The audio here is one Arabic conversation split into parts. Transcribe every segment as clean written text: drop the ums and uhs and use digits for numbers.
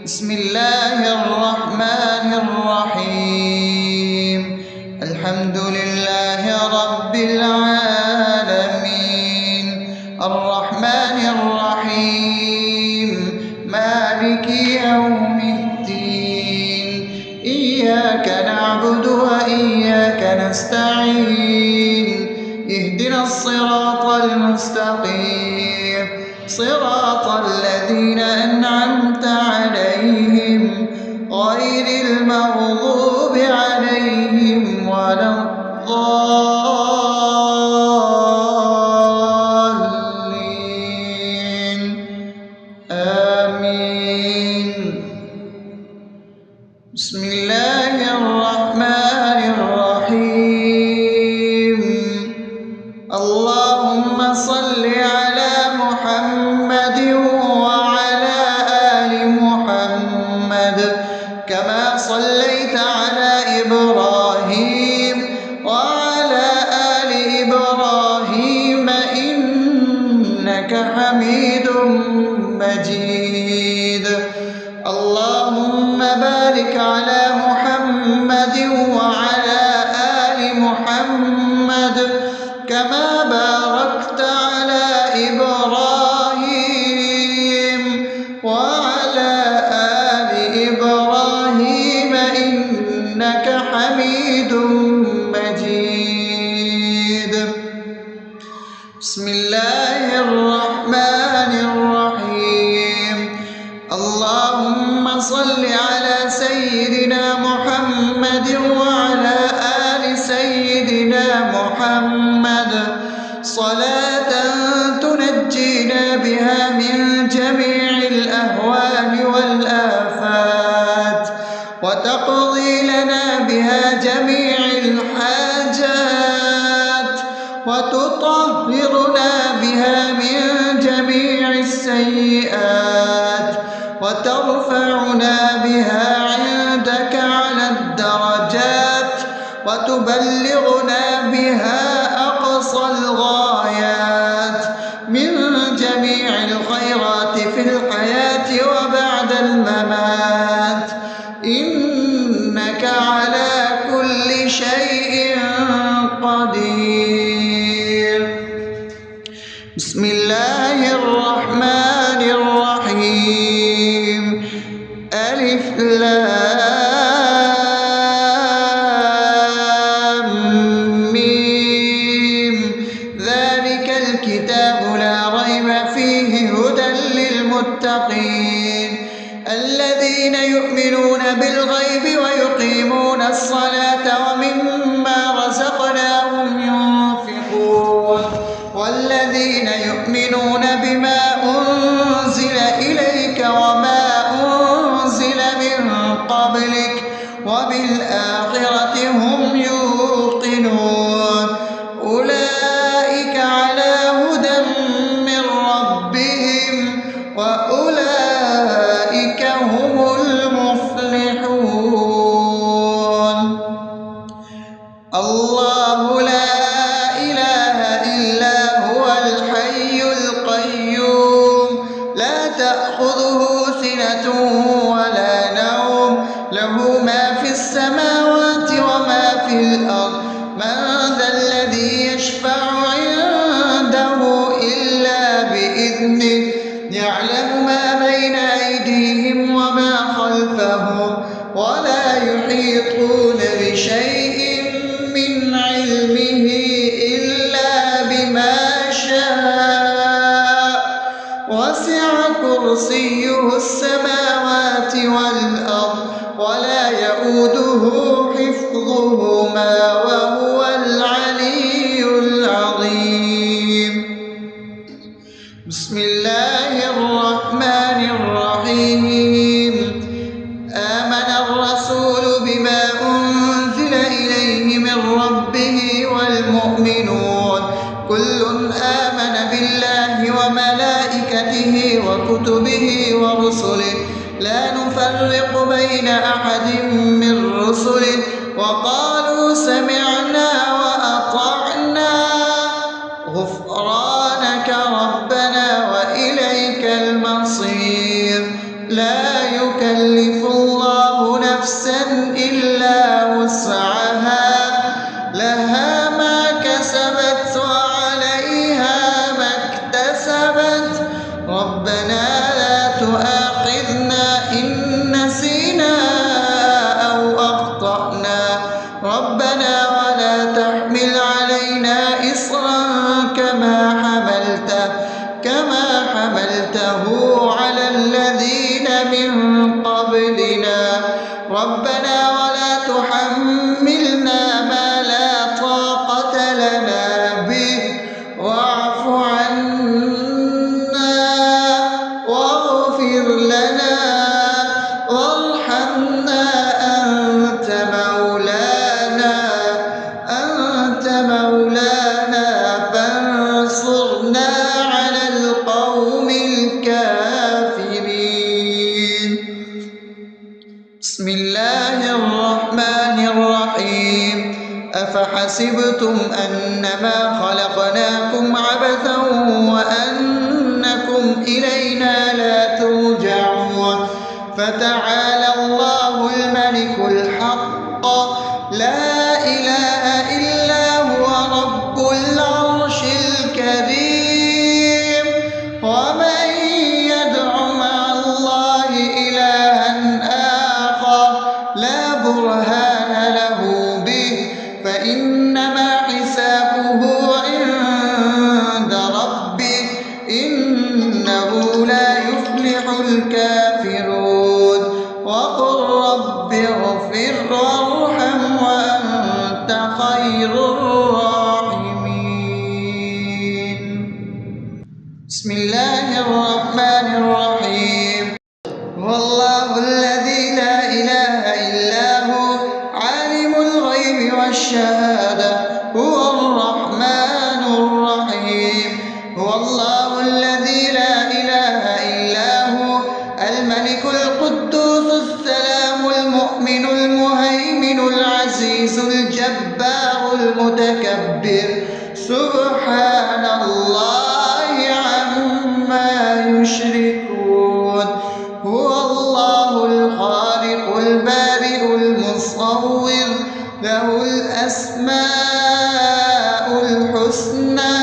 بسم الله الرحمن الرحيم. الحمد لله رب العالمين، الرحمن الرحيم، مالك يوم الدين. إياك نعبد وإياك نستعين، اهدنا الصراط المستقيم، صراط الذين أنعمت عليهم غير المغضوب عليهم ولا الضالين. آمين. بسم الله الرحمن الرحيم. اللهم صل على محمد وعلى آل محمد كما صليت على إبراهيم وعلى آل إبراهيم إنك حميد مجيد. اللهم بارك على محمد وعلى آل محمد كما باركت على إبراهيم وعلى آل إبراهيم إنك حميد مجيد. بسم الله الرحمن الرحيم. اللهم صل على سيدنا محمد وعلى آل سيدنا محمد صلاة تنجينا بها من جميع الأهوال والآفات، وتقضي لنا بها جميع الحاجات، وتطهرنا بها من جميع السيئات، وترفعنا بها عندك على الدرجات، وتبلغنا بها أقصى الغايات من جميع الخيرات في الحياة وبعد الممات، إنك على كل شيء قدير. بسم الله الرحمن الرحيم. ألف لام ميم. ذلك الكتاب لا ريب فيه هدى للمتقين الذين يؤمنون بالغيب ويقيمون الصلاة ومما رزقناهم ينفقون والذين يؤمنون بما أنزل إليك وما أنزل من قبلك وبالآخرة هم يوقنون أولئك على هدى من ربهم وأولئك هم المفلحون. الله لا إله إلا هو الحي القيوم لا تأخذه سنة ولا نوم له ما في السماوات وما في الأرض من ذا الذي يشفع عنده إلا بإذنه يعلم ما بين أيديهم وما خلفهم ولا يحيطون بشيء من علمه إلا بما شاء وسع كرسيه السماوات والأرض ولا يؤوده حفظهما وهو العلي العظيم. بسم الله الرحمن الرحيم. آمن الرسول بما أنزل إليه من ربه والمؤمنون كل آمن بالله وملائكته وكتبه ورسله لا نفرق بين أحد من رسله وقالوا سمعنا وأطعنا غفرانك ربنا وإليك المصير. لا يكلف يكلف الله نفسا إلا وسعها لها ما كسبت وعليها ما اكتسبت ربنا لا تؤاخذنا إن نسينا أو أخطأنا ربنا ولا تحمل علينا إصرا كما حملته على الذين من قبلنا ربنا ولا تحملنا ما لا طاقة لنا به واعف عنا واغفر لنا وارحمنا أنت مولانا فانصرنا على القوم الكافرين. بسم الله الرحمن الرحيم أفحسبتم أنما خلقناكم عبثا وأنكم إلينا لا ترجعون فتعالى الله الملك الحق لا إله إلا هو رب العرش الكريم ومن يدع مع الله إلها آخر لا برهان له به فإنما حسابه عند ربه إنه لا يفلح الكافرون وقل رب اغفر وارحم وأنت خير الراحمين. بسم الله الرحمن الرحيم هو الله الذي لا إله إلا هو عالم الغيب والشهادة هو الرحمن الرحيم هو الله الذي لا إله إلا هو الملك القدوس السلام المؤمن المهيمن العزيز الجبار المتكبر سبحان الله عما يشركون هو الله الخالق البارئ المصور له الأسماء الحسنى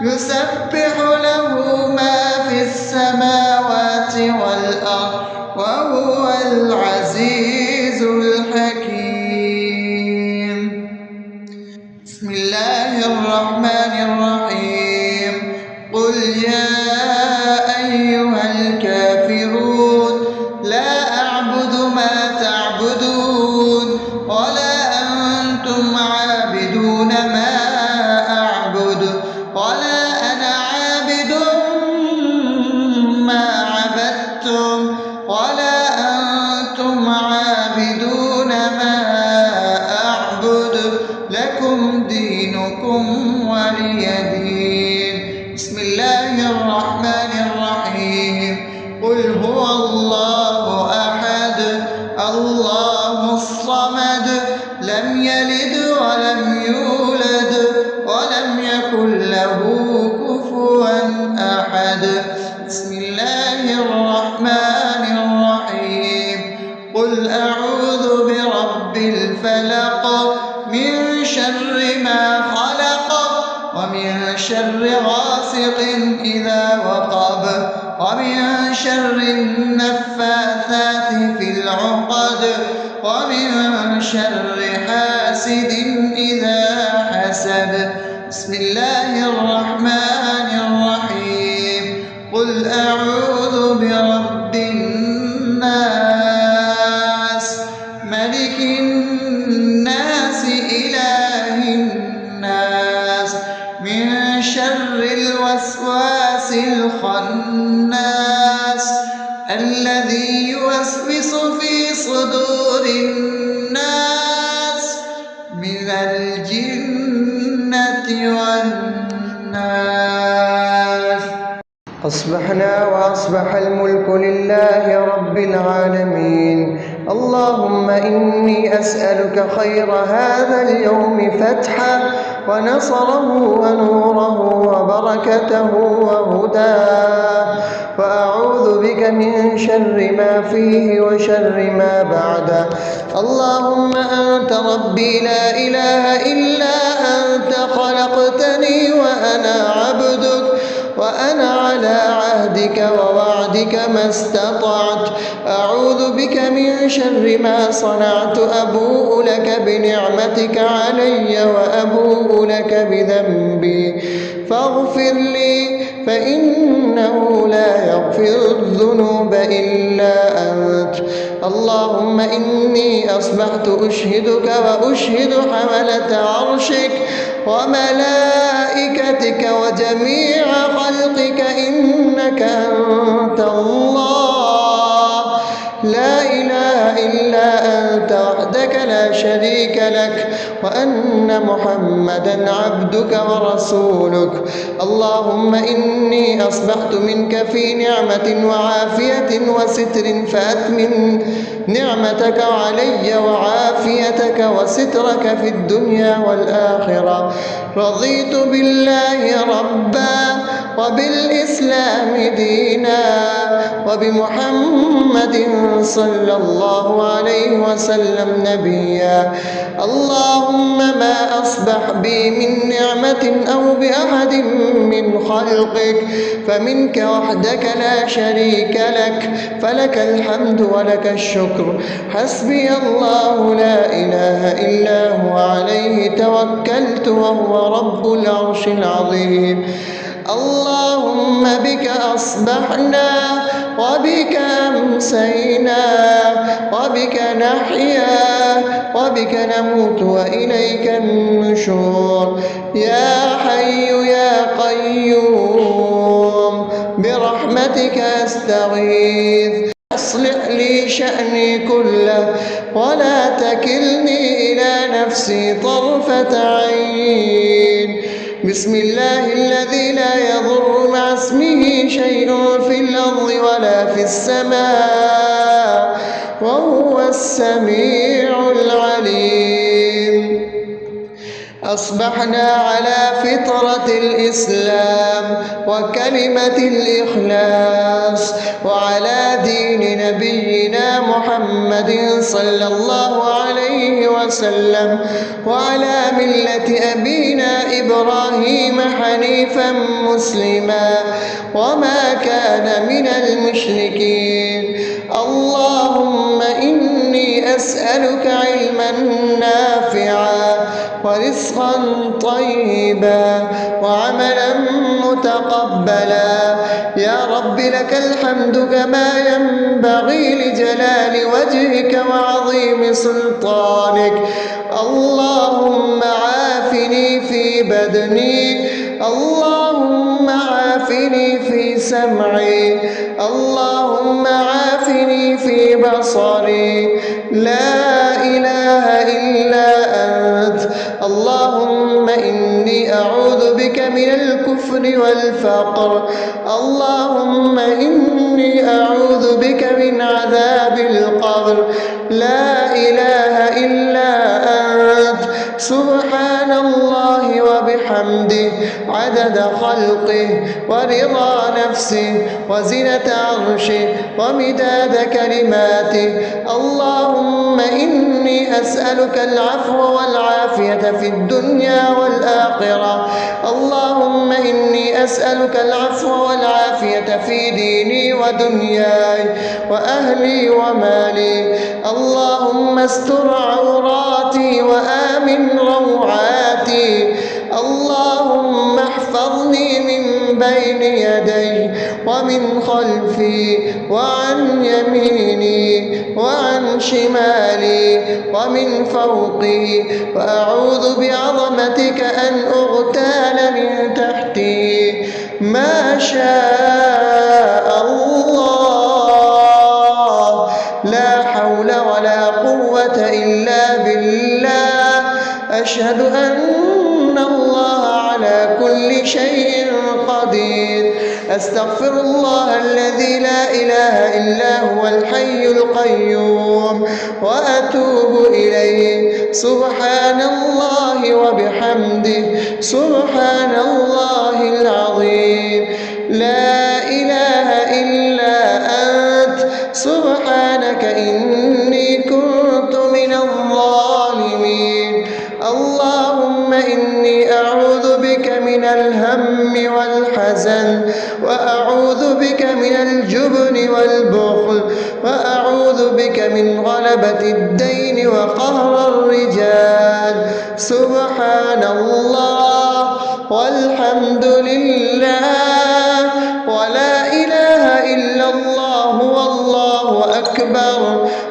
يسبح له ما في السماوات والأرض وهو العزيز الحكيم. بسم الله الرحمن الرحيم قل يا أيها الكافرون لا أعبد ما تعبدون ولا أنتم عابدون ما أعبد ولا أنا عابد ما عبدتم ولا أنتم عابدون ما أعبد لكم دينكم ولي دين. بسم الله الرحمن الرحيم قل هو الله أحد الله الصمد لم يلد ولم يولد ولم يكن له كفوا أحد. بسم الله الرحمن الرحيم قل أعوذ برب الفلق من شر ما خلق ومن شر غاسق إذا وقب ومن شر النفاثات في العقد ومن شر حاسد إذا حسد. بسم الله الرحمن الرحيم قل أعوذ برب الناس ملك الناس إله الناس من شر الوسواس الخناس الذي يوسوس في صدور الناس من الجنة والناس. أصبحنا وأصبح الملك لله رب العالمين اللهم إني أسألك خير هذا اليوم فتحه ونصره ونوره وبركته وهداه، وأعوذ بك من شر ما فيه وشر ما بعده. اللهم أنت ربي لا إله إلا أنت، خلقتني وأنا عبدك، وأنا على عهدك ووعدك ما استطعت. أعوذ بك من شر ما صنعت، أبوء لك بنعمتك علي وأبوء لك بذنبي، فاغفر لي فإنه لا يغفر الذنوب إلا أنت. اللهم إني أصبحت أشهدك وأشهد حملة عرشك وملائكتك وجميع خلقك إنك أنت الله، لا إله إلا أنت وحدك لا شريك لك، وأن محمدا عبدك ورسولك. اللهم إني أصبحت منك في نعمة وعافية وستر، فأتمم نعمتك علي وعافيتك وسترك في الدنيا والآخرة. رضيت بالله ربا وبالإسلام دينا وبمحمد صلى الله عليه وسلم نبيا. اللهم ما أصبح بي من نعمة أو بأحد من خلقك فمنك وحدك لا شريك لك، فلك الحمد ولك الشكر. حسبي الله لا إله إلا هو، عليه توكلت وهو رب العرش العظيم. اللهم بك أصبحنا وبك أمسينا وبك نحيا وبك نموت وإليك النشور. يا حي يا قيوم برحمتك أستغيث، أصلح لي شأني كله ولا تكلني إلى نفسي طرفة عين. بسم الله الذي لا يضر مع اسمه شيء في الأرض ولا في السماء وهو السميع العليم. أصبحنا على فطرة الإسلام وكلمة الإخلاص وعلى دين نبينا محمد صلى الله عليه وسلم وعلى ملة أبينا إبراهيم حنيفا مسلما وما كان من المشركين. اللهم إني أسألك علما نافعا ورزقا طيبا وعملا متقبلا. يا رب لك الحمد كما ينبغي لجلال وجهك وعظيم سلطانك. اللهم عافني في بدني، اللهم عافني في سمعي، اللهم عافني في بصري. لا إله إلا أنت. اللهم إني أعوذ بك من الكفر والفقر. اللهم إني أعوذ بك من عذاب القبر. لا إله إلا أنت. سبحان الله وبحمده عدد خلقه ورضا نفسه وزنة عرشه ومداد كلماته. اللهم إني أسألك العفو والعافية في الدنيا والآخرة. اللهم إني أسألك العفو والعافية في ديني ودنياي وأهلي ومالي. اللهم استر عوراتي وآمن روعاتي. اللهم احفظني من بين يدي ومن خلفي وعن يميني وعن شمالي ومن فوقي، وأعوذ بعظمتك أن أغتال من تحتي. ما شاء الله، لا حول ولا قوة إلا بالله. أشهد أن الله على على كل شيء قدير. أستغفر الله الذي لا إله إلا هو الحي القيوم وأتوب إليه. سبحان الله وبحمده سبحان الله العظيم. لا إله إلا أنت سبحانك إني كنت من الظالمين. اللهم إني أعوذ بك من الهم والحزن، وأعوذ بك من الجبن والبخل، وأعوذ بك من غلبة الدين وقهر الرجال. سبحان الله والحمد لله ولا إله إلا الله والله أكبر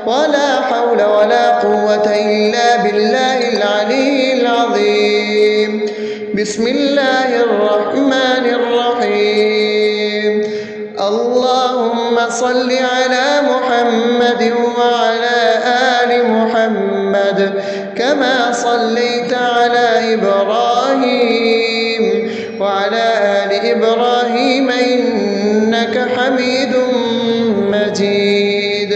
ولا حول ولا قوة إلا بالله العلي العظيم. بسم الله الرحمن الرحيم. اللهم صل على محمد وعلى آل محمد كما صليت على إبراهيم وعلى آل إبراهيم إنك حميد مجيد.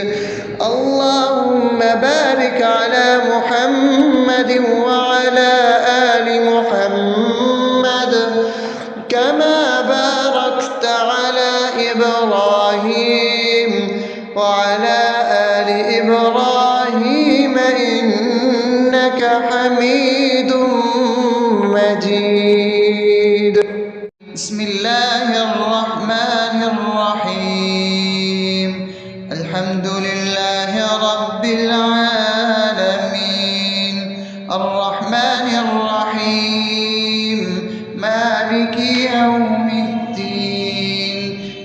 اللهم بارك على محمد وعلى آل محمد كما باركت على إبراهيم وعلى آل إبراهيم إنك حميد مجيد. بسم الله الرحمن الرحيم. الحمد لله رب العالمين الرحمن الرحيم مالك يوم الدين.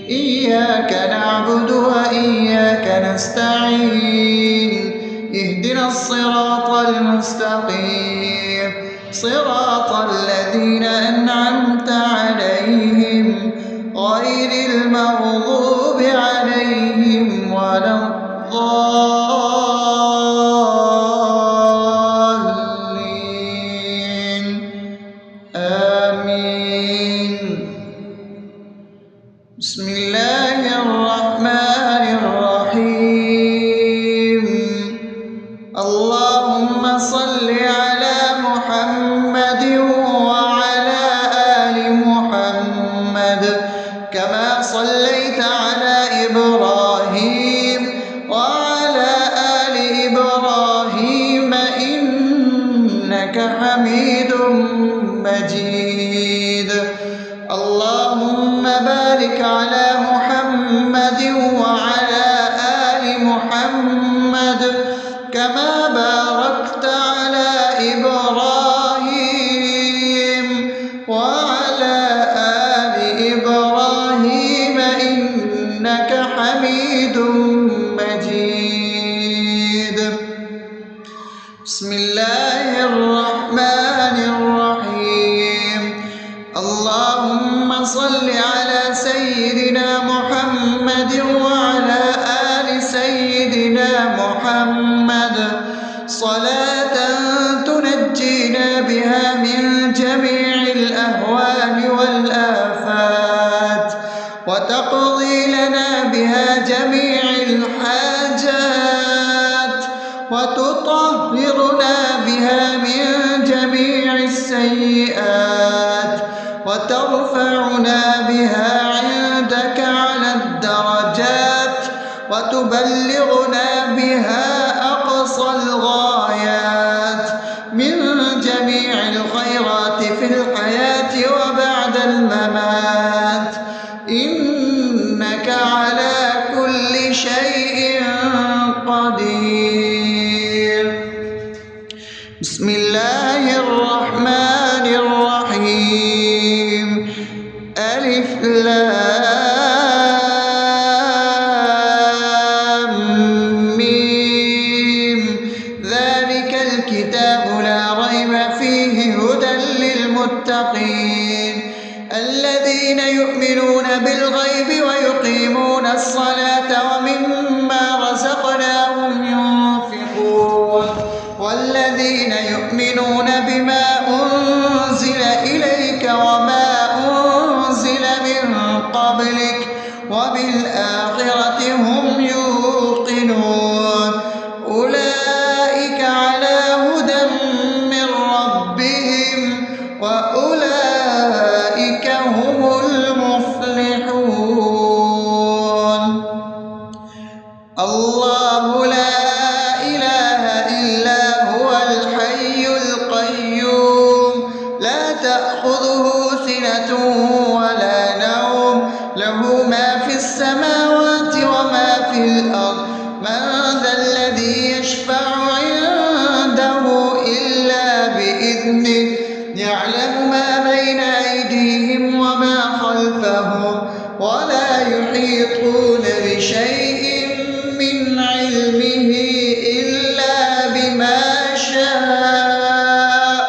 إياك نعبد وإياك نستعين. اهدنا الصراط المستقيم صراط الذين أنعمت عليهم غير المغضوب عليهم ولا الضالين. آمين. بسم الله الرحمن الرحيم. اللهم صل على محمد وعلى آل محمد كما صليت على إبراهيم وعلى آل إبراهيم إنك حميد مجيد. اللهم بارك على محمد وعلى آل محمد كما باركت على إبراهيم وعلى آل إبراهيم إنك حميد مجيد. بسم الله الرحمن الرحيم. اللهم صل على سيدنا محمد وعلى آل سيدنا محمد صلاة تنجينا بها من جميع الأهوال والآفات وتقضي لنا بها جميع الحاجات وتطهرنا بها من جميع السيئات وترفعنا بها عندك على الدرجات وتبلغنا بها أقصى الغايات من جميع الخيرات في الحياة وبعد الممات إنك على كل شيء قدير. بسم الله الرحمن الرحيم. ألف لام ميم. ذلك الكتاب لا ريب فيه هدى للمتقين الذين يؤمنون بالغيب ويقيمون الصلاة ومما رزقناهم ينفقون والذين يؤمنون من ذا الذي يشفع عنده إلا بإذنه يعلم ما بين أيديهم وما خلفهم ولا يحيطون بشيء من علمه إلا بما شاء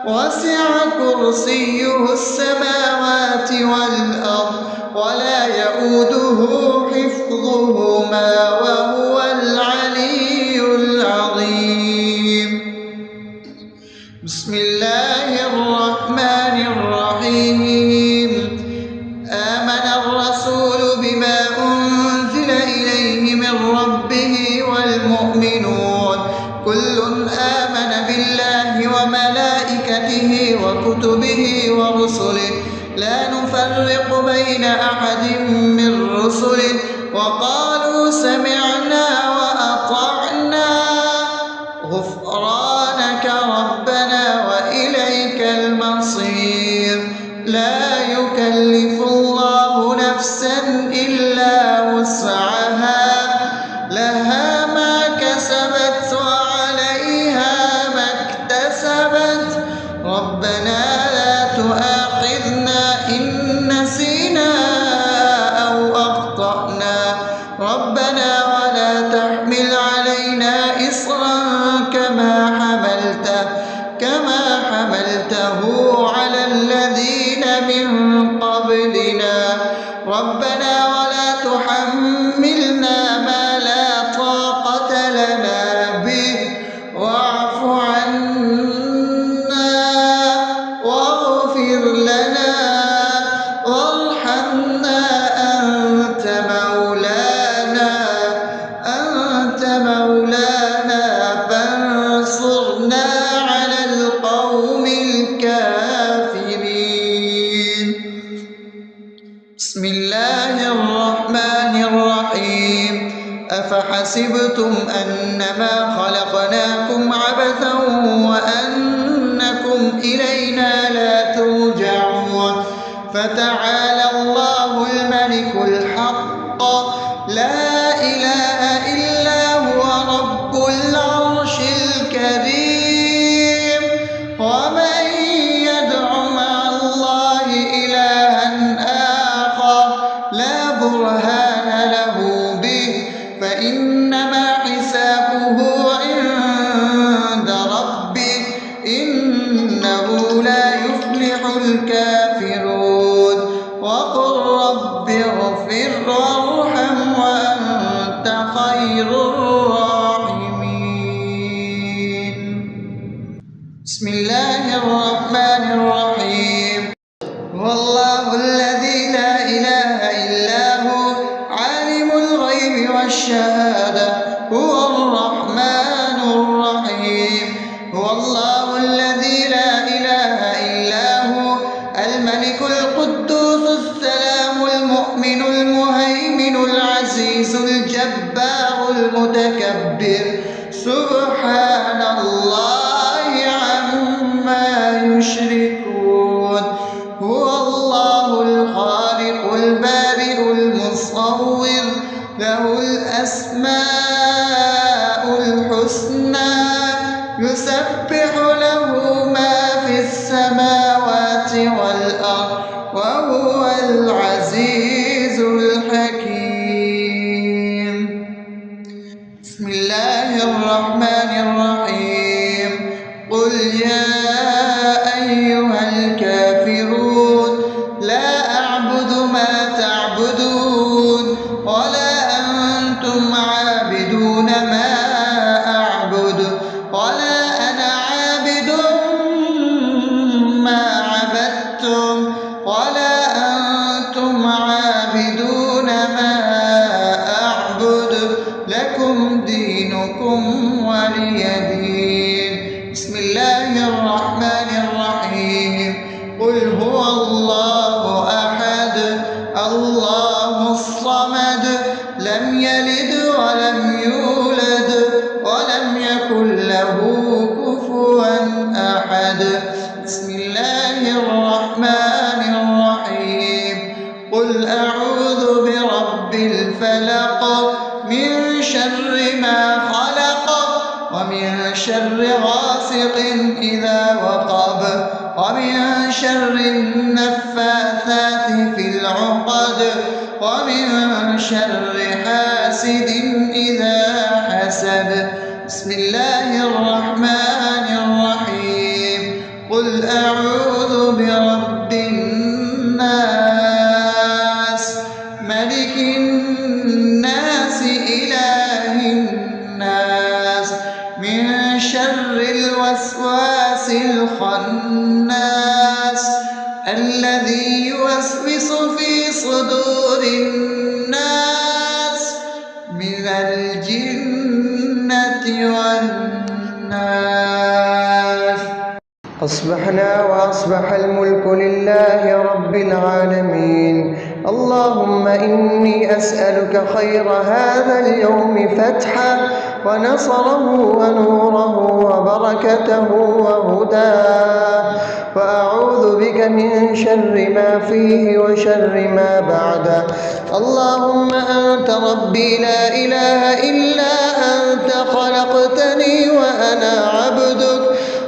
وسع كرسيه السماوات والأرض ولا يئوده حفظهما وهو العلي العظيم. بسم الله الرحمن الرحيم. آمن الرسول بما أنزل إليه من ربه والمؤمنون كل آمن بالله وملائكته وكتبه ورسله لا نفرق بين أحد من رسله وقالوا سمعنا وأطعنا غفرانك ربنا وإليك المصير. لا يكلف الله نفسا إلا وسعها لها ما كسبت وعليها ما اكتسبت ربنا لا تؤاخذنا إن نسينا أو أخطأنا ربنا ولا تحمل علينا إصرا كما حملته على الذين من قبلنا ربنا ولا تحملنا ما لا طاقة لنا به واعف عنا واغفر لنا وارحمنا أنت مولانا فانصرنا على القوم الكافرين. بسم الله الرحمن الرحيم. أفحسبتم أنما خلقناكم عبثا وأنكم إلينا لا ترجعون فتعالى الله الملك الحق لا إله إلا هو رب العرش الكريم. ومن يدع مع الله إلها آخر لا برهان له به فإنما حسابه عند ربه إنه لا يفلح الكافرون. وقل رب اغفر وارحم وأنت خير الراحمين. بسم الله الرحمن الرحيم. هو الله الذي لا إله إلا هو عالم الغيب والشهادة هو الرحمن الرحيم. هو الله الذي لا إله إلا هو الملك القدوس السلام المؤمن المهيمن العزيز الجبار المتكبر سبحان الله عما يشركون. هو الله الخالق البارئ المصور له الأسماء الحسنى يسبح له ما في السماوات والأرض وهو العزيز الحكيم. بسم الله الرحمن الرحيم. قل يا أيها الكافرون لا أعبد ما تعبدون ولا أنتم عابدون ما أعبد ولا أنا عابد ما عبدتم ولا أنتم عابدون ما أعبد لكم دينكم ولي دين. بسم الله الرحمن الرحيم. قل هو الله أحد الله الصمد لم يلد ولم يولد ولم يكن له كفوا أحد. بسم الله الرحمن الرحيم. قل أعوذ برب الفلق من شر ما خلق ومن شر غاسق إذا وقب ومن شر النفاثات في العقد ومن شر حاسد إذا حسد. بسم الله الرحمن الرحيم. قل أعوذ برب الناس ملك الناس إله الناس من شر الوسواس الخناس الذي يوسوس في صدور الناس من الجنة والناس. أصبحنا وأصبح الملك لله رب العالمين. اللهم إني أسألك خير هذا اليوم فتحه ونصره ونوره وبركته وهداه، وأعوذ بك من شر ما فيه وشر ما بعده. اللهم أنت ربي لا إله إلا أنت، خلقتني وأنا عبدك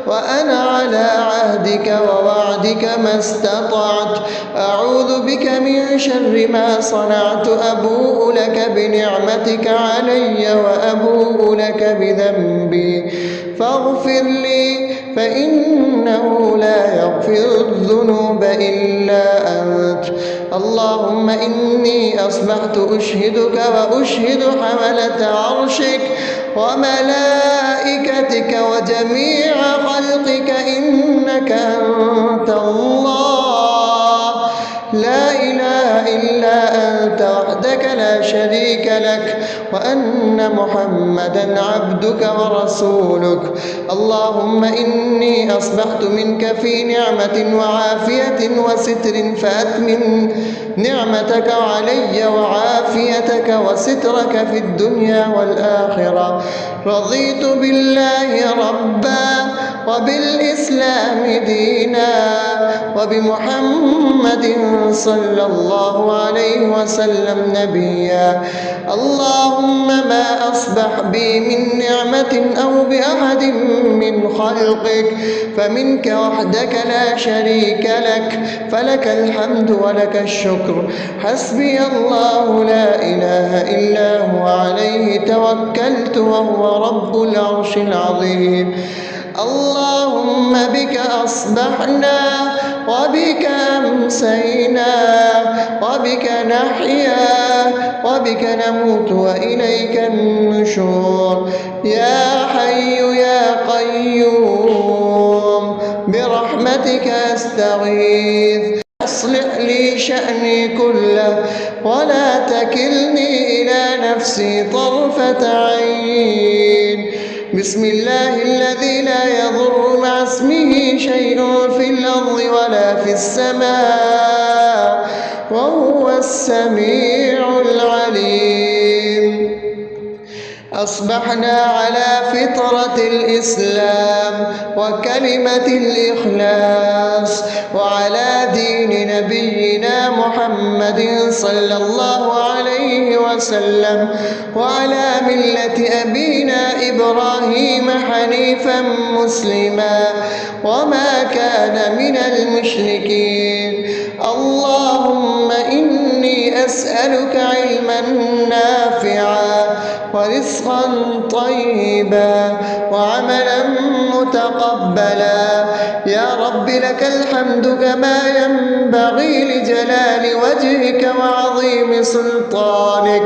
وأنا على عهدك ووعدك ما استطعت. أعوذ بك من شر ما صنعت، أبوء لك بنعمتك علي وأبوء لك بذنبي فاغفر لي، فإنه لا يغفر الذنوب إلا أنت. اللهم إني أصبحت أشهدك وأشهد حملة عرشك وملائكتك وجميع خلقك إنك أنت الله لا إله إلا أنت وحدك لا شريك لك، وأن محمدا عبدك ورسولك. اللهم إني أصبحت منك في نعمة وعافية وستر، فأتمم نعمتك علي وعافيتك وسترك في الدنيا والآخرة. رضيت بالله ربا وبالإسلام دينا وبمحمد صلى الله عليه وسلم نبيا. اللهم ما أصبح بي من نعمة أو بأحد من خلقك فمنك وحدك لا شريك لك، فلك الحمد ولك الشكر. حسبي الله لا إله إلا هو عليه توكلت وهو رب العرش العظيم. اللهم بك أصبحنا وبك أمسينا وبك نحيا وبك نموت وإليك النشور. يا حي يا قيوم برحمتك أستغيث، أصلح لي شأني كله ولا تكلني إلى نفسي طرفة عين. بسم الله الذي لا يضر مع اسمه شيء في الأرض ولا في السماء وهو السميع العليم. أصبحنا على فطرة الإسلام وكلمة الإخلاص وعلى دين نبينا محمد صلى الله عليه وسلم وعلى ملة أبينا إبراهيم حنيفا مسلما وما كان من المشركين. اللهم إني أسألك علما نافعا ورزقا طيبا وعملا متقبلا. يا رب لك الحمد كما ينبغي لجلال وجهك وعظيم سلطانك.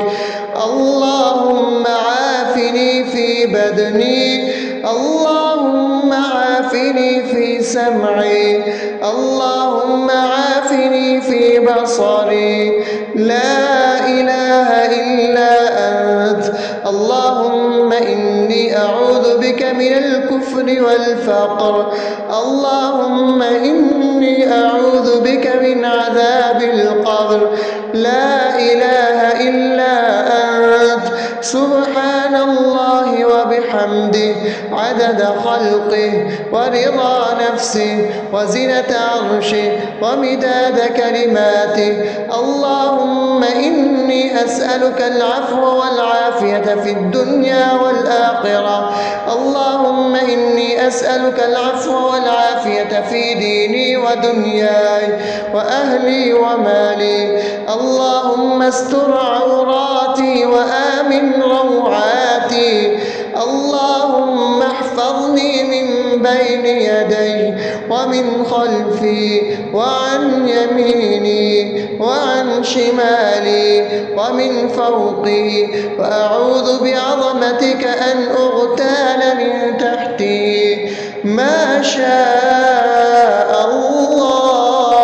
اللهم عافني في بدني، اللهم عافني في سمعي، اللهم عافني في بصري. لا إله إلا أنت. اللهم إني أعوذ بك من الكفر والفقر. اللهم إني أعوذ بك من عذاب القبر. لا إله إلا أنت. سبحان الله وبحمده وبحمده عدد خلقه ورضا نفسه وزنة عرشه ومداد كلماته. اللهم إني أسألك العفو والعافية في الدنيا والآخرة. اللهم إني أسألك العفو والعافية في ديني ودنياي وأهلي ومالي. اللهم استر عوراتي وآمن روعاتي. اللهم احفظني من بين يدي ومن خلفي وعن يميني وعن شمالي ومن فوقي، وأعوذ بعظمتك أن أغتال من تحتي. ما شاء الله،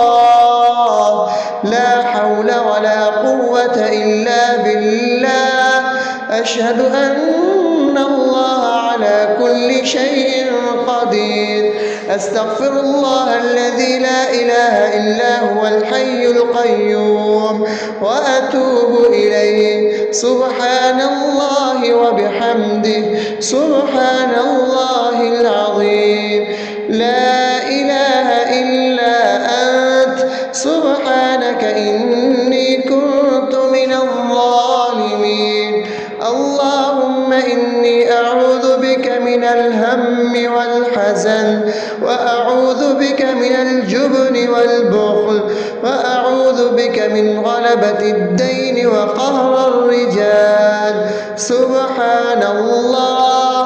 لا حول ولا قوة إلا بالله. أشهد أن الله على كل شيء قدير. أستغفر الله الذي لا إله إلا هو الحي القيوم وأتوب إليه. سبحان الله وبحمده، سبحان الله العظيم. لا إله إلا أنت، سبحانك إني كنت من الظالمين. اللهم إني أعوذ بك من الهم والحزن، وأعوذ بك من الجبن والبخل، وأعوذ بك من غلبة الدين وقهر الرجال. سبحان الله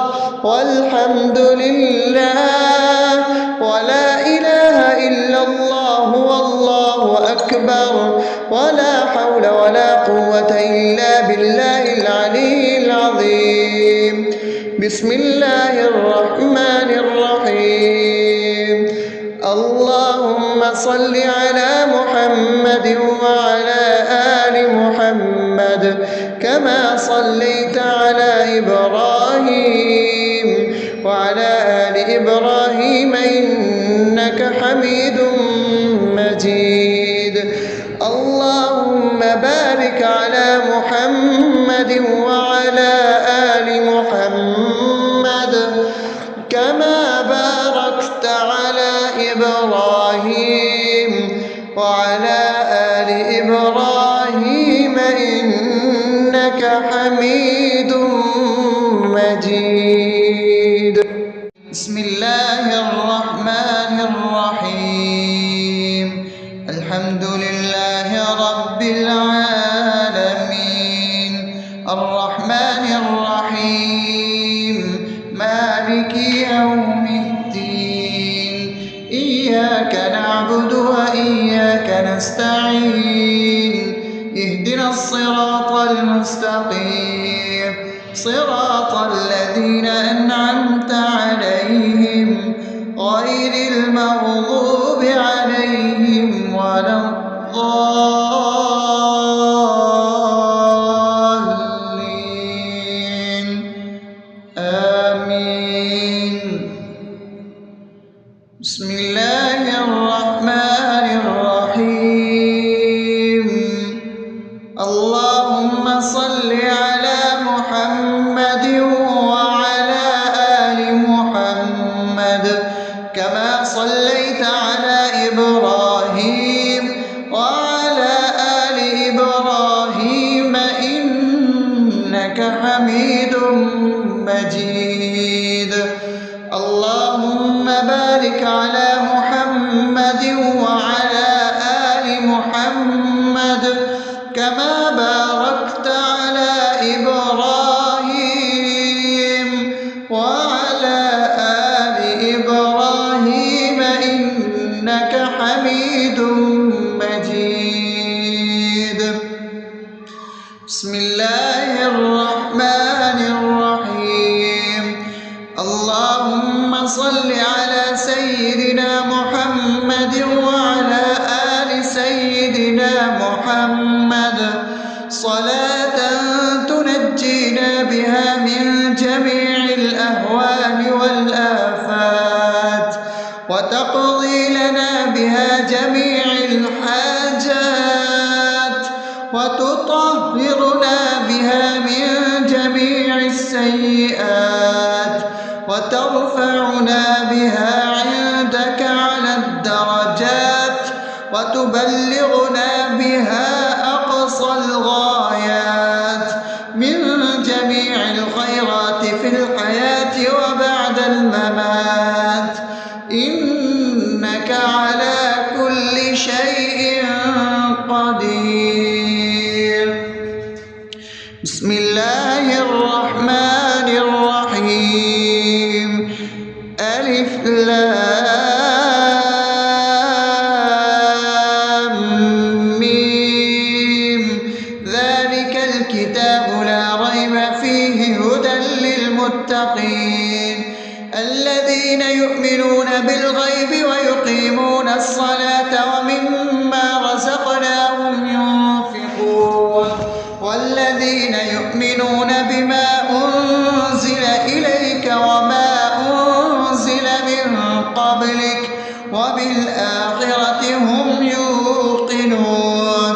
والحمد لله ولا إله إلا الله والله أكبر، ولا حول ولا قوة إلا بالله العلي العظيم. بسم الله الرحمن الرحيم. اللهم صل على محمد وعلى آل محمد كما صليت على إبراهيم وعلى آل إبراهيم إنك حميد مجيد. اللهم بارك على محمد وعلى آل محمد كما باركت على إبراهيم وعلى آل إبراهيم إنك حميد مجيد. بسم الله الرحمن الرحيم. الحمد لله رب العالمين، الرحمن الرحيم، مالك يوم الدين. إياك نعبد وإياك نستعين. اهدنا الصراط المستقيم، صراط الذين أنعمت عليهم غير المغضوب عليهم ولا الضالين. آمين. بسم الله الرحمن الرحيم. اللهم صل على محمد وعلى آل محمد كما صليت على إبراهيم وعلى آل إبراهيم إنك حميد مجيد. اللهم بارك على محمد وعلى آل محمد كما باركت على إبراهيم وعلى آل إبراهيم إنك حميد مجيد. بسم الله الرحمن الرحيم. اللهم صل على سيدنا محمد وعلى آل سيدنا محمد صلاة تنجينا بها من جميع الأهوال والآفات، وتقضي لنا بها جميع الحاجات، وتطهرنا بها من جميع السيئات. وترفعنا بها عندك على الدرجات وتبلغنا بها أقصى الغايات من جميع الخيرات في الحياة وبعد الممات، إنك على كل شيء قدير. بسم الله الرحمن الرحيم. ألف لام ميم. ذلك الكتاب لا ريب فيه هدى للمتقين الذين يؤمنون بالغيب ويقيمون الصلاة ومما رزقناهم ينفقون والذين يؤمنون بما أنزل إليك وما أنزل من قبلك وبالآخرة هم يوقنون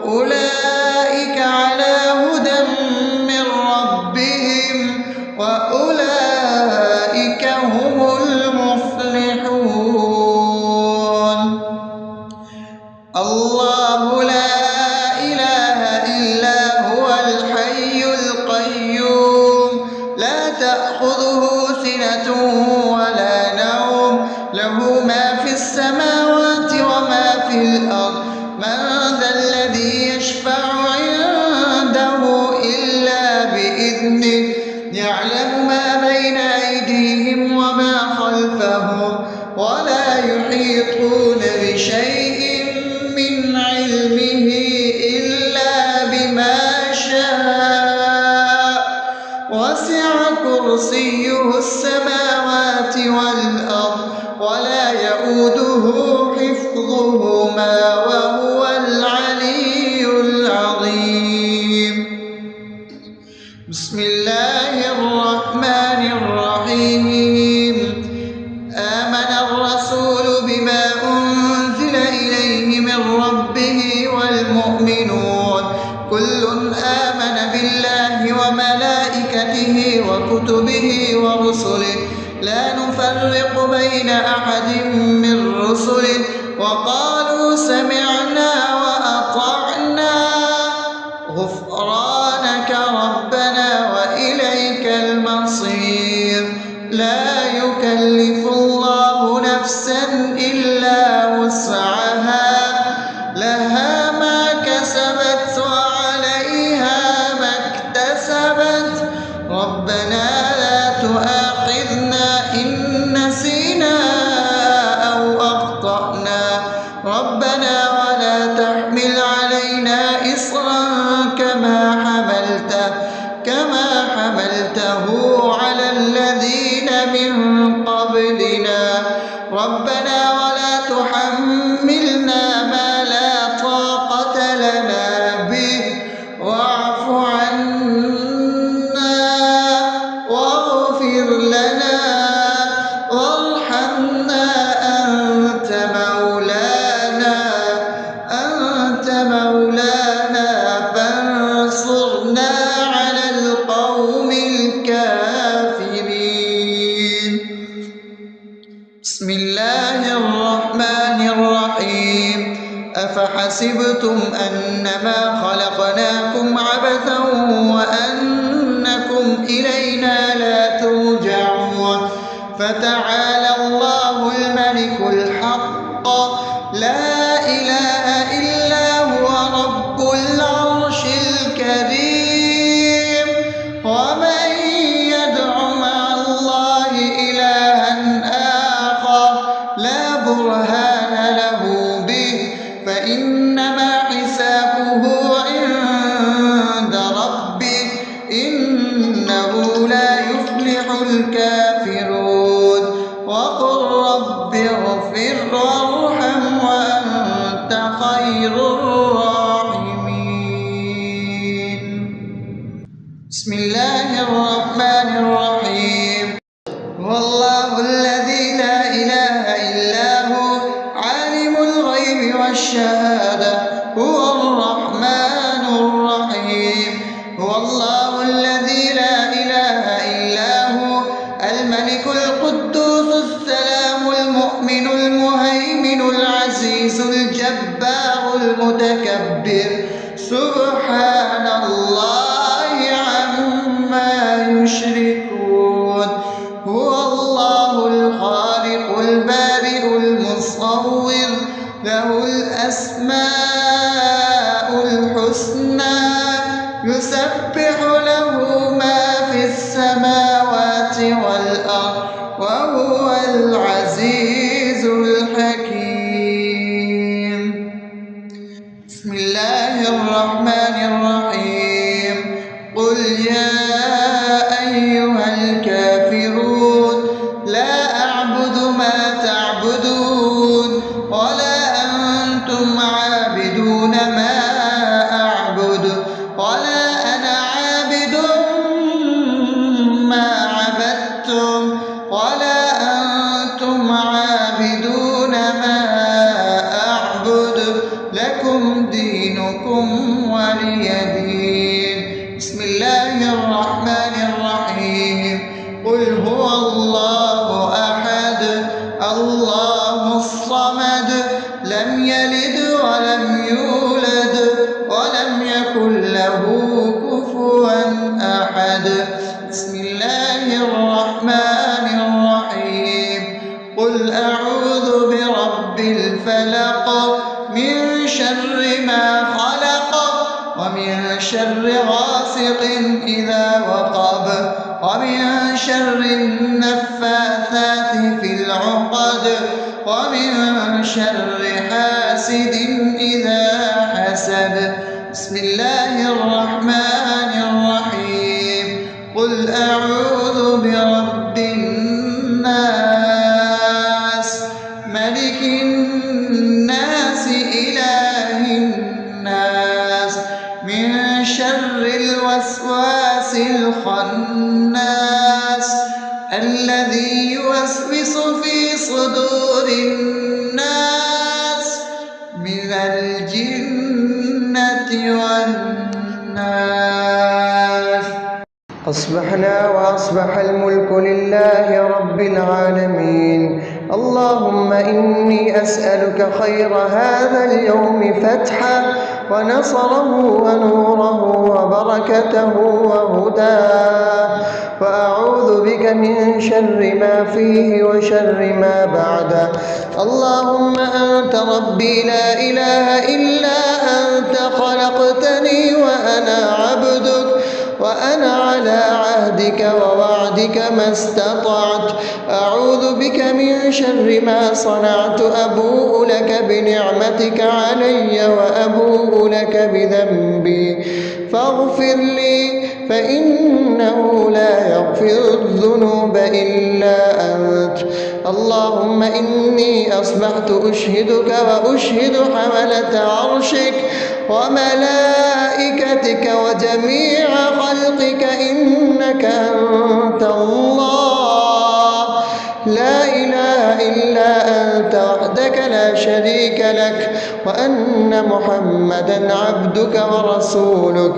أولئك على هدى من ربهم وأولئك هم المفلحون. الله لا إله إلا هو الحي القيوم لا تأخذه سنة ولا نوم له ما في السماوات وما في الأرض من ذا الذي يشفع عنده إلا بإذنه يعلم ما بين أيديهم وما خلفهم ولا يحيطون بشيء من علمه إلا بما شاء وسع كرسيه السماوات والأرض ولا يؤوده حفظهما وهو العلي العظيم. بسم الله الرحمن الرحيم. آمن الرسول بما أنزل إليه من ربه والمؤمنون كل آمن بالله وملائكته وكتبه ورسله لا نفرق بين أحد من رسله وقالوا سمعنا وأطعنا غفرانك ربنا وإليك المصير. لا يكلف الله نفسا إلا وسعها لها ما كسبت وعليها ما اكتسبت ربنا لا تؤاخذنا إن نسينا أو أخطأنا ربنا ولا تحمل علينا إصرا كما حملته على الذين من قبلنا ربنا ولا تحملنا ما لا طاقة لنا به واعف عنا واغفر لنا وارحمنا أنت مولانا فانصرنا على القوم الكافرين. بسم الله الرحمن الرحيم. أفحسبتم أنما خلقناكم عبثا وأنكم إلينا لا ترجعون فتعالى الله الملك الحق لا إله إلا هو رب العرش الكريم. ومن يدع مع الله إلها آخر لا برهان له به فإنما حسابه عند ربه إنه لا يفلح الكافرون. وقل رب اغفر وارحم وأنت خير الراحمين. بسم الله الرحمن الرحيم. هو الله الذي لا إله إلا هو عالم الغيب والشهادة هو الرحمن الرحيم. هو الله الذي لا إله إلا هو الملك متكبر سبحان الله عما يشركون هو الله الخالق البارئ المصور له الأسماء الحسنى يسبح له ما في السماوات والأرض وهو العزيز الحكيم بسم الله الرحمن الرحيم قل يا أيها الكافرون لا أعبد ما تعبدون ولا أنتم عابدون ما أعبد ولا أنا عابد ما عبدتم ولا أنتم عابدون ما أعبد لكم دينكم ولي دين بسم الله الرحمن الرحيم قل هو الله أحد الله الصمد لم يلد ولم يولد ولم يكن له كفوا أحد بسم الله الرحمن الرحيم قل أعوذ برب الفلق من شر ما خلق ومن شر غاسق إذا وقب ومن شر النفاثات في العقد ومن شر حاسد إذا حسد بسم الله الرحمن الرحيم قل أعوذ برب الناس ملك الناس إله الناس من شر الوسواس الخناس الذي يوسوس في صدور الناس من الجنة والناس أصبحنا وأصبح الملك لله رب العالمين اللهم إني أسألك خير هذا اليوم فتحه ونصره ونوره وبركته وهداه وأعوذ بك من شر ما فيه وشر ما بعده اللهم أنت ربي لا إله إلا أنت خلقتني وأنا عبدك وأنا على عهدك ووعدك ما استطعت أعوذ بك من شر ما صنعت أبوء لك بنعمتك علي وأبوء لك بذنبي فاغفر لي فإنه لا يغفر الذنوب إلا أنت اللهم إني أصبحت أشهدك وأشهد حملة عرشك وملائكتك وجميع خلقك إنك أنت الله لا إله إلا أنت وحدك لا شريك لك وأن محمدا عبدك ورسولك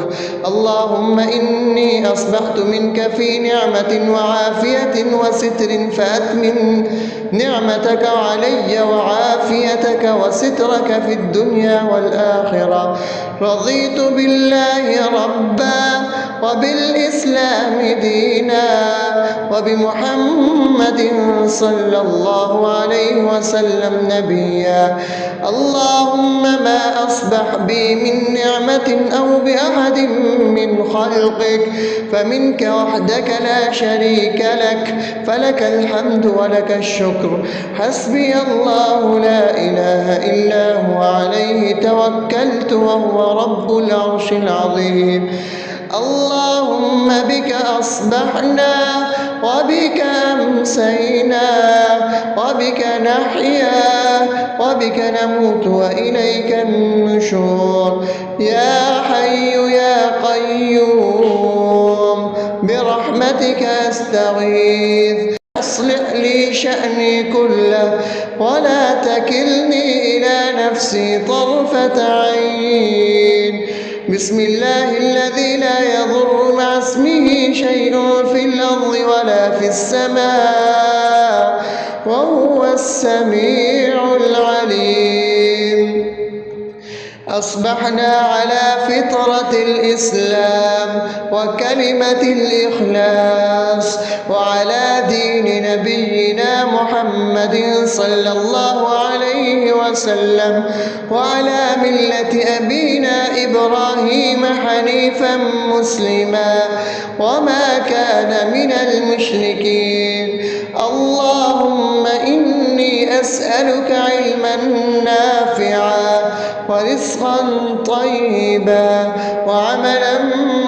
اللهم إني أصبحت منك في نعمة وعافية وستر فأتمن نعمتك علي وعافيتك وسترك في الدنيا والآخرة رضيت بالله ربا وبالإسلام دينا وبمحمد صلى الله عليه وسلم نبيا اللهم ما أصبح بي من نعمة أو بأحد من خلقك فمنك وحدك لا شريك لك فلك الحمد ولك الشكر حسبي الله لا إله إلا هو عليه توكلت وهو رب العرش العظيم اللهم بك أصبحنا وبك أمسينا وبك نحيا وبك نموت وإليك النشور يا حي يا قيوم برحمتك أستغيث أصلح لي شأني كله ولا تكلني إلى نفسي طرفة عين بسم الله الذي لا يضر مع اسمه شيء في الأرض ولا في السماء وهو السميع العليم أصبحنا على فطرة الإسلام وكلمة الإخلاص وعلى دين نبينا محمد صلى الله عليه وسلم وعلى ملة أبينا إبراهيم حنيفا مسلما وما كان من المشركين. اللهم إني أسألك علما نافعا ورزقا طيبا وعملا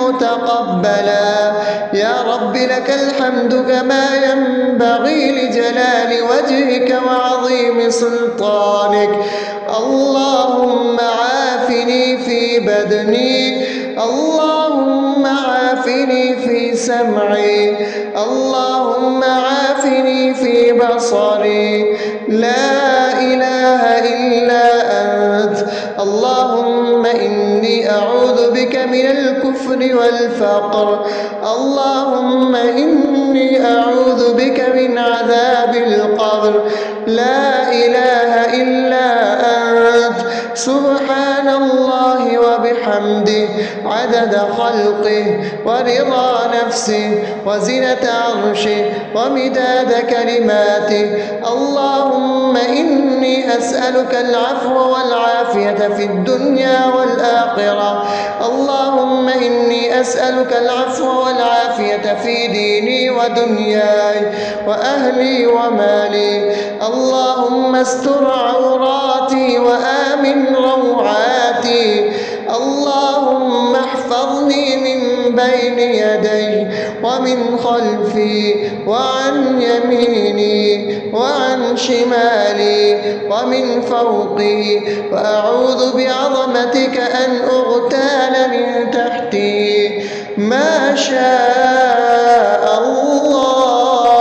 متقبلا. يا رب لك الحمد كما ينبغي لجلال وجهك وعظيم سلطانك. اللهم عافني في بدني، اللهم عافني في سمعي، اللهم عافني في بصري. لا إله إلا أنت. اللهم إني أعوذ بك من الكفر والفقر. اللهم إني أعوذ بك من عذاب القبر. لا إله إلا أنت. سبحان الله وبحمده عدد خلقه ورضا نفسه وزنة عرشه ومداد كلماته. اللهم إني أسألك العفو والعافية في الدنيا والآخرة. اللهم إني أسألك العفو والعافية في ديني ودنياي وأهلي ومالي. اللهم استر عوراتي وآمن روعاتي. اللهم احفظني من بين يدي ومن خلفي وعن يميني وعن شمالي ومن فوقي، وأعوذ بعظمتك أن أغتال من تحتي. ما شاء الله،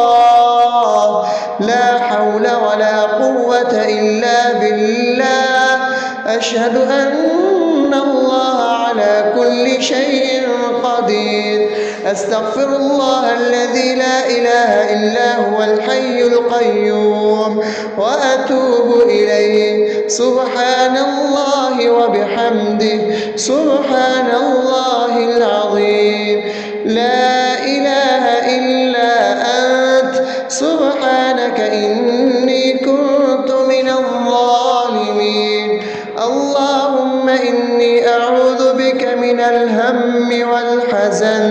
لا حول ولا قوة إلا بالله. أشهد أن الله على كل شيء قدير. أستغفر الله الذي لا إله إلا هو الحي القيوم وأتوب إليه. سبحان الله وبحمده سبحان الله العظيم. لا إله إلا أنت. سبحانك إني كنت من الظالمين. اللهم إني أعوذ بك من الهم والحزن،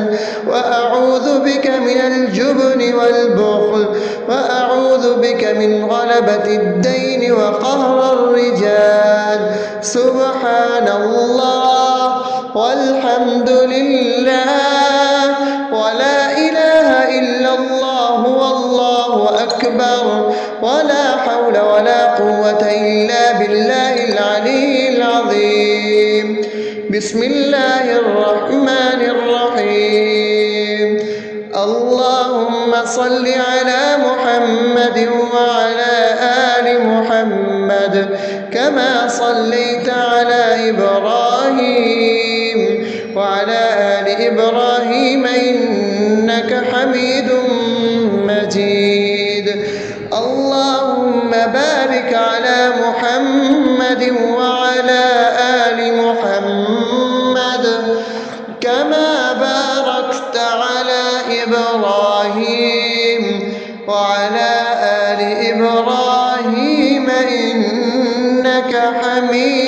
وأعوذ بك من الجبن والبخل، وأعوذ بك من غلبة الدين وقهر الرجال. سبحان الله والحمد لله ولا إله إلا الله والله أكبر ولا حول ولا قوة إلا بالله العلي العظيم. بسم الله الرحمن الرحيم. اللهم صل على محمد وعلى آل محمد كما صليت على إبراهيم وعلى آل إبراهيم إنك حميد مجيد. اللهم بارك على محمد وعلى آل محمد كما باركت على إبراهيم وعلى آل إبراهيم إنك حميد